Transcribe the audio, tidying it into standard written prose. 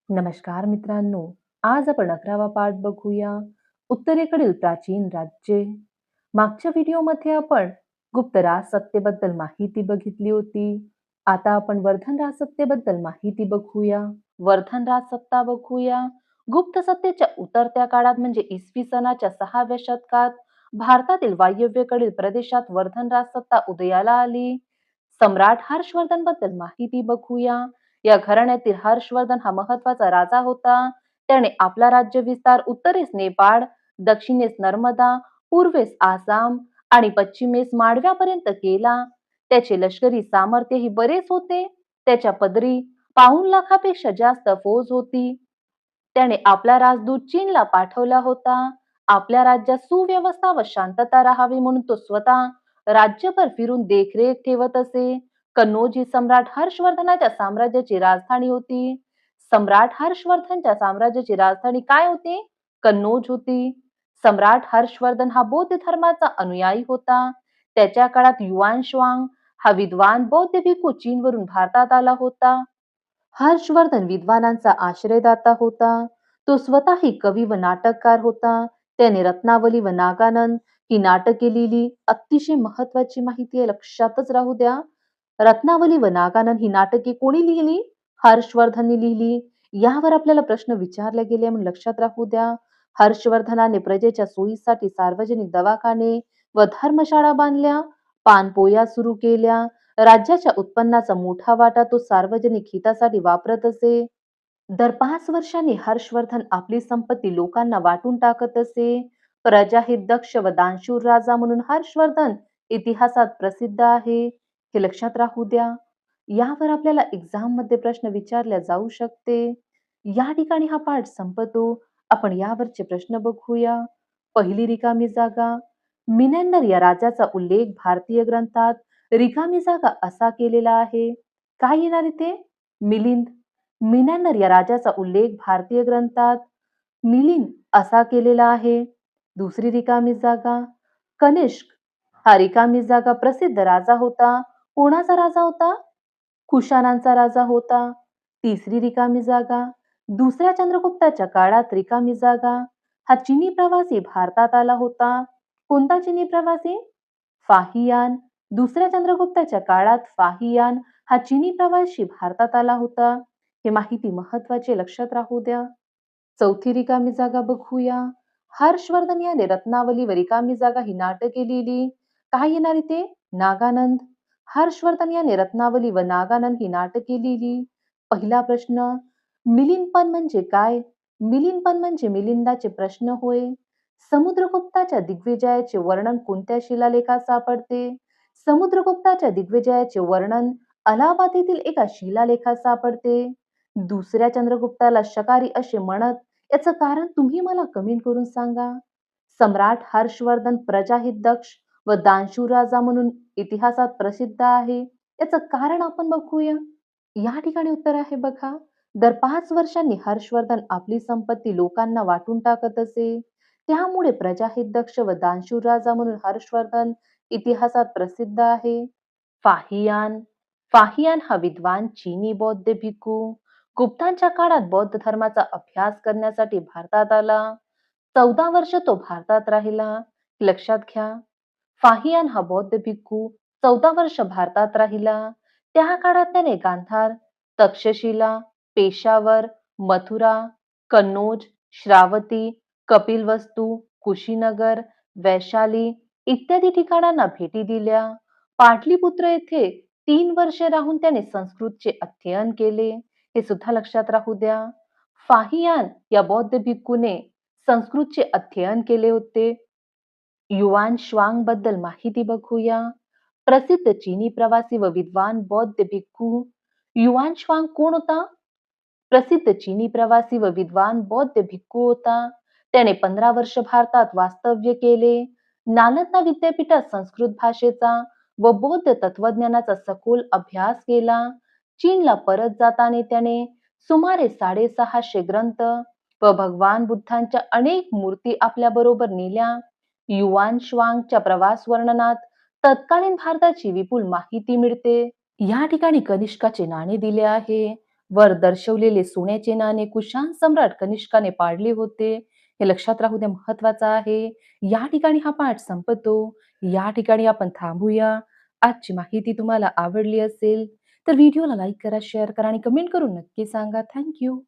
नमस्कार मित्रांनो, आज आपण 11वा पाठ बघूया. उत्तरेकडील प्राचीन राज्ये. मागच्या व्हिडिओमध्ये आपण गुप्त राजसत्तेबद्दल माहिती बघितली होती. आता आपण वर्धन राजसत्तेबद्दल माहिती बघूया. वर्धन राजसत्ता बघूया. गुप्त सत्तेच्या उतरत्या काळात म्हणजे इसवी सनाच्या 6व्या शतकात भारतातील वायव्येकडील प्रदेशात वर्धन राजसत्ता उदयाला आली. सम्राट हर्षवर्धन बद्दल माहिती बघूया. या घराण्यातील हर्षवर्धन हा महत्वाचा राजा होता. त्याने आपला राज्य विस्तार उत्तरेस नेपाळ, दक्षिणेस नर्मदा, पूर्वेस आसाम आणि पश्चिमेस माळव्यापर्यंत केला. त्याचे लष्करी सामर्थ्यही बरेच होते. त्याच्या पदरी 5 लाखापेक्षा जास्त फौज होती. त्याने आपला राजदूत चीनला पाठवला होता. आपल्या राज्यात सुव्यवस्था व शांतता राहावी म्हणून तो स्वतः राज्यभर फिरून देखरेख ठेवत असे. कन्नौज ही सम्राट हर्षवर्धनाच्या साम्राज्याची राजधानी होती. सम्राट हर्षवर्धनच्या साम्राज्याची राजधानी काय होती? कन्नौज होती. सम्राट हर्षवर्धन हा बौद्ध धर्माचा अनुयायी होता. त्याच्या काळात युआन श्वांग हा विद्वान बौद्ध भिक्खू चीनवरून भारतात आला होता. हर्षवर्धन विद्वानांचा आश्रयदाता होता. तो स्वतःही कवी व नाटककार होता. त्याने रत्नावली व नागानंद ही नाटके लिहिली. अतिशय महत्वाची माहिती आहे, लक्षातच राहू द्या. रत्नावली व नागानंद ही नाटके कोणी लिहिली? हर्षवर्धनने लिहिली. यावर आपल्याला प्रश्न विचारले गेले म्हणून लक्षात राहू द्या. हर्षवर्धनाने प्रजेच्या सोयीसाठी सार्वजनिक दवाखाने व धर्मशाळा बांधल्या, पानपोया सुरू केल्या. राज्याच्या उत्पन्नाचा मोठा वाटा तो सार्वजनिक हितासाठी वापरत असे. दर 5 वर्षांनी हर्षवर्धन आपली संपत्ती लोकांना वाटून टाकत असे. प्रजाहित दक्ष व दानशूर राजा म्हणून हर्षवर्धन इतिहासात प्रसिद्ध आहे. हे लक्षात राहू द्या. यावर आपल्याला एक्झाम मध्ये प्रश्न विचारल्या जाऊ शकते. या ठिकाणी हा पाठ संपतो. आपण यावरचे प्रश्न बघूया. पहिली रिकामी जागा. मिनेंडर या राजाचा उल्लेख भारतीय ग्रंथात रिकामी जागा असा केलेला आहे. काय येणार इथे? मिलिंद. मिनेंडर या राजाचा उल्लेख भारतीय ग्रंथात मिलिंद असा केलेला आहे. दुसरी रिकामी जागा. कनिष्क हा रिकामी जागा प्रसिद्ध राजा होता. कोणाचा राजा होता? कुशाणांचा राजा होता. तिसरी रिकामी जागा. दुसऱ्या चंद्रगुप्ताच्या काळात रिकामी जागा. हा चिनी प्रवासी भारतात आला होता. कोणता चिनी प्रवासी? फाहियान. दुसऱ्या चंद्रगुप्ताच्या काळात फाहियान हा चिनी प्रवासी भारतात आला होता. हे माहिती महत्वाची, लक्षात राहू द्या. चौथी रिकामी जागा बघूया. हर्षवर्धन याने रत्नावली व रिकामी जागा ही नाटके लिहिली. काय येणार इथे? नागानंद. हर्षवर्धन याने रत्नावली व नागानंद ही नाटके लिहिली. पहिला प्रश्न, मिलिंदपण म्हणजे काय? मिलिंदपण म्हणजे मिलिंदाचे प्रश्न होय. समुद्रगुप्ताच्या दिग्विजयाचे वर्णन कोणत्या शिलालेखात सापडते? समुद्रगुप्ताच्या दिग्विजयाचे वर्णन अलाहाबाद येथील एका शिलालेखात सापडते. दुसऱ्या चंद्रगुप्ताला शकारी असे म्हणत, याचं कारण तुम्ही मला कमेंट करून सांगा. सम्राट हर्षवर्धन प्रजाहित दक्ष व दानशूर राजा म्हणून इतिहासात प्रसिद्ध आहे. याचं कारण आपण बघूया. या ठिकाणी उत्तर आहे बघा. दर 5 वर्षांनी हर्षवर्धन आपली संपत्ती लोकांना वाटून टाकत असे. त्यामुळे प्रजाहित दक्ष व दानशूर राजा म्हणून हर्षवर्धन इतिहासात प्रसिद्ध आहे. फाहियान. फाहियान हा विद्वान चीनी बौद्ध भिक्खू गुप्तांच्या काळात बौद्ध धर्माचा अभ्यास करण्यासाठी भारतात आला. 14 वर्ष तो भारतात राहिला. लक्षात घ्या. फाहियान हा बौद्ध भिक्खू 14 वर्ष भारतात राहिला. त्या काळात त्याने गांधार, तक्षशिला, पेशावर, मथुरा, कन्नौज, श्रावती, कपिलवस्तू, कुशीनगर, वैशाली इत्यादी ठिकाणांना भेटी दिल्या. पाटलीपुत्र येथे 3 वर्षे राहून त्याने संस्कृतचे अध्ययन केले. हे सुद्धा लक्षात राहू द्या. फाहियान या बौद्ध भिक्खूने संस्कृतचे अध्ययन केले होते. युआन श्वांग बद्दल माहिती बघूया. प्रसिद्ध चीनी प्रवासी व विद्वान बौद्ध भिक्खू युआन श्वांग कोण होता? प्रसिद्ध चीनी प्रवासी व विद्वान बौद्ध भिक्खू होता. त्याने 15 वर्ष भारतात वास्तव्य केले. नालंदा विद्यापीठात संस्कृत भाषेचा व बौद्ध तत्वज्ञानाचा सखोल अभ्यास केला. चीनला परत जाताना त्याने सुमारे 650 ग्रंथ व भगवान बुद्धांच्या अनेक मूर्ती आपल्या बरोबर नेल्या. युआन श्वांगच्या प्रवास वर्णनात तत्कालीन भारताची विपुल माहिती मिळते. या ठिकाणी कनिष्काचे नाणे दिले आहे. वर दर्शवलेले सोन्याचे नाणे कुशाण सम्राट कनिष्काने पाडले होते. हे लक्षात राहू द्या, महत्वाचं आहे. या ठिकाणी हा पाठ संपतो. या ठिकाणी आपण थांबूया. आजची माहिती तुम्हाला आवडली असेल तर व्हिडिओला लाईक करा, शेअर करा आणि कमेंट करून नक्की सांगा. Thank you.